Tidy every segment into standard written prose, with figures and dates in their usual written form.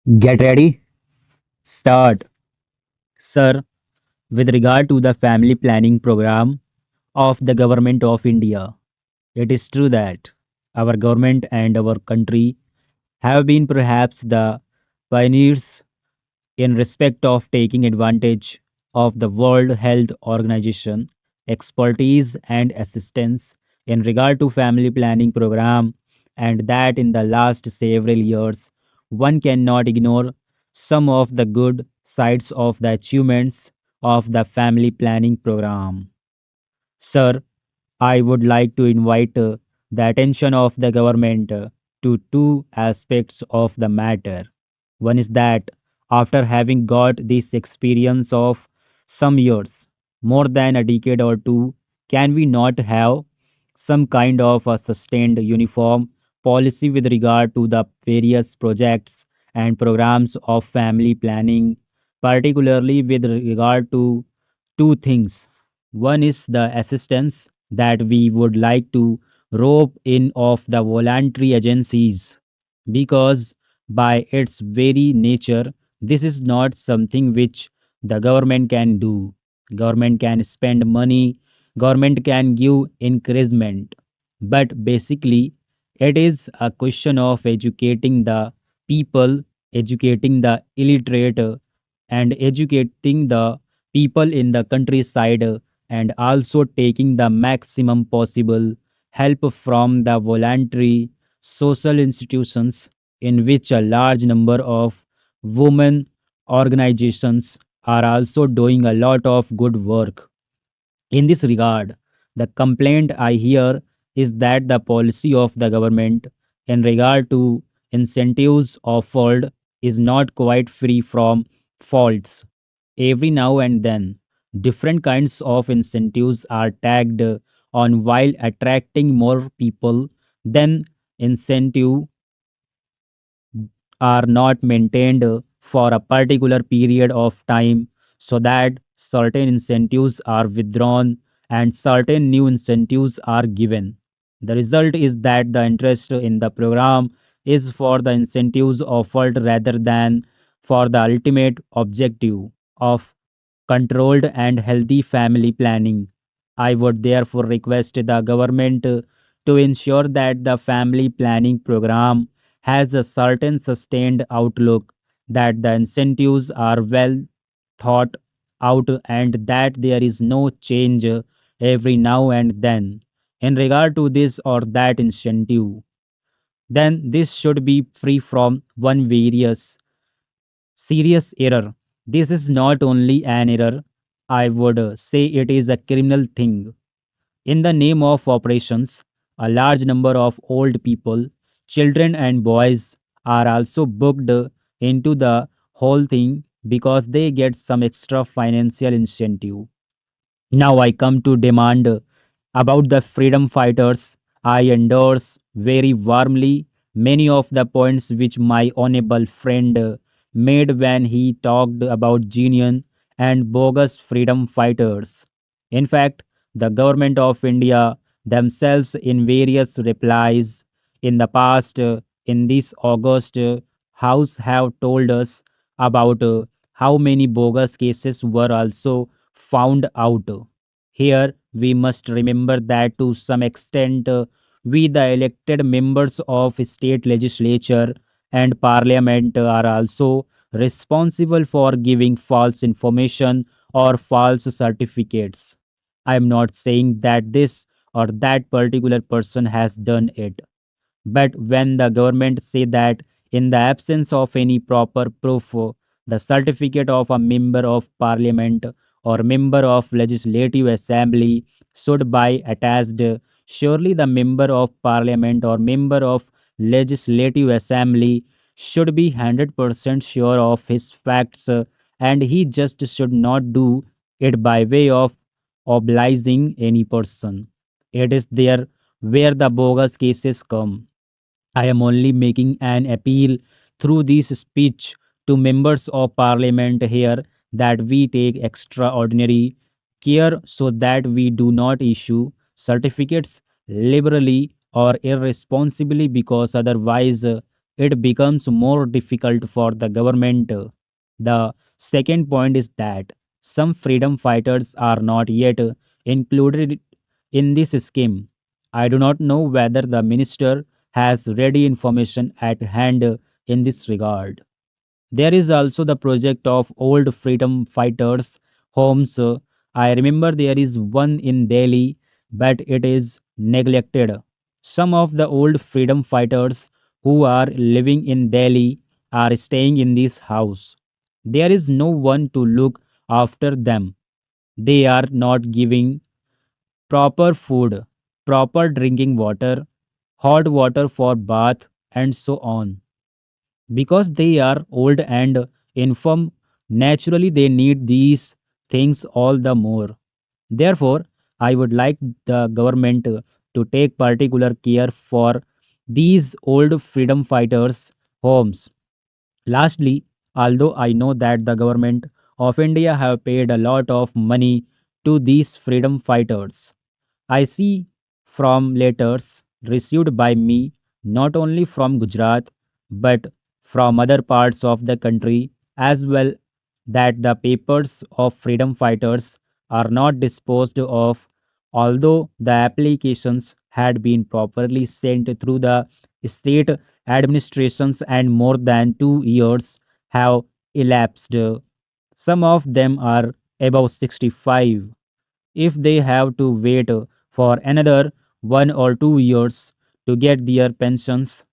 Get ready, start. Sir, with regard to the family planning program of the Government of India, it is true that our government and our country have been perhaps the pioneers in respect of taking advantage of the World Health Organization expertise and assistance in regard to family planning program, and that in the last several years one cannot ignore some of the good sides of the achievements of the family planning program. Sir, I would like to invite the attention of the government to two aspects of the matter. One is that after having got this experience of some years, more than a decade or two, can we not have some kind of a sustained uniform policy with regard to the various projects and programs of family planning, particularly with regard to two things. One is the assistance that we would like to rope in of the voluntary agencies because by its very nature this is not something which the government can do. Government can spend money, government can give encouragement, but basically it is a question of educating the people, educating the illiterate, and educating the people in the countryside, and also taking the maximum possible help from the voluntary social institutions in which a large number of women organizations are also doing a lot of good work. In this regard, the complaint I hear is that the policy of the government in regard to incentives offered is not quite free from faults. Every now and then, different kinds of incentives are tagged on while attracting more people than incentive are not maintained for a particular period of time so that certain incentives are withdrawn and certain new incentives are given. The result is that the interest in the program is for the incentives offered rather than for the ultimate objective of controlled and healthy family planning. I would therefore request the government to ensure that the family planning program has a certain sustained outlook, that the incentives are well thought out, and that there is no change every now and then in regard to this or that incentive. Then this should be free from one various serious error. This is not only an error, I would say it is a criminal thing. In the name of operations, a large number of old people, children, and boys are also booked into the whole thing because they get some extra financial incentive. Now I come to demand about the freedom fighters. I endorse very warmly many of the points which my honorable friend made when he talked about genuine and bogus freedom fighters. In fact, the government of India themselves in various replies in the past in this August House have told us about how many bogus cases were also found out. Here, we must remember that to some extent, we, the elected members of state legislature and parliament, are also responsible for giving false information or false certificates. I am not saying that this or that particular person has done it, but when the government say that in the absence of any proper proof, the certificate of a member of parliament or member of legislative assembly should be attached, surely the member of parliament or member of legislative assembly should be 100% sure of his facts, and he just should not do it by way of obliging any person. It is there where the bogus cases come. I am only making an appeal through this speech to members of parliament here that we take extraordinary care so that we do not issue certificates liberally or irresponsibly, because otherwise it becomes more difficult for the government. The second point is that some freedom fighters are not yet included in this scheme. I do not know whether the minister has ready information at hand in this regard. There is also the project of old freedom fighters' homes. I remember there is one in Delhi, but it is neglected. Some of the old freedom fighters who are living in Delhi are staying in this house. There is no one to look after them. They are not giving proper food, proper drinking water, hot water for bath, and so on. Because they are old and infirm, naturally they need these things all the more. Therefore, I would like the government to take particular care for these old freedom fighters' homes. Lastly, although I know that the government of India have paid a lot of money to these freedom fighters, I see from letters received by me not only from Gujarat but from other parts of the country as well that the papers of freedom fighters are not disposed of, although the applications had been properly sent through the state administrations and more than 2 years have elapsed. Some of them are above 65. If they have to wait for another 1 or 2 years to get their pensions,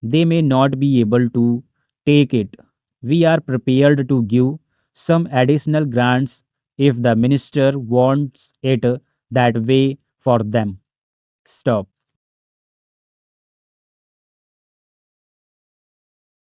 they may not be able to take it. We are prepared to give some additional grants if the minister wants it that way for them. Stop.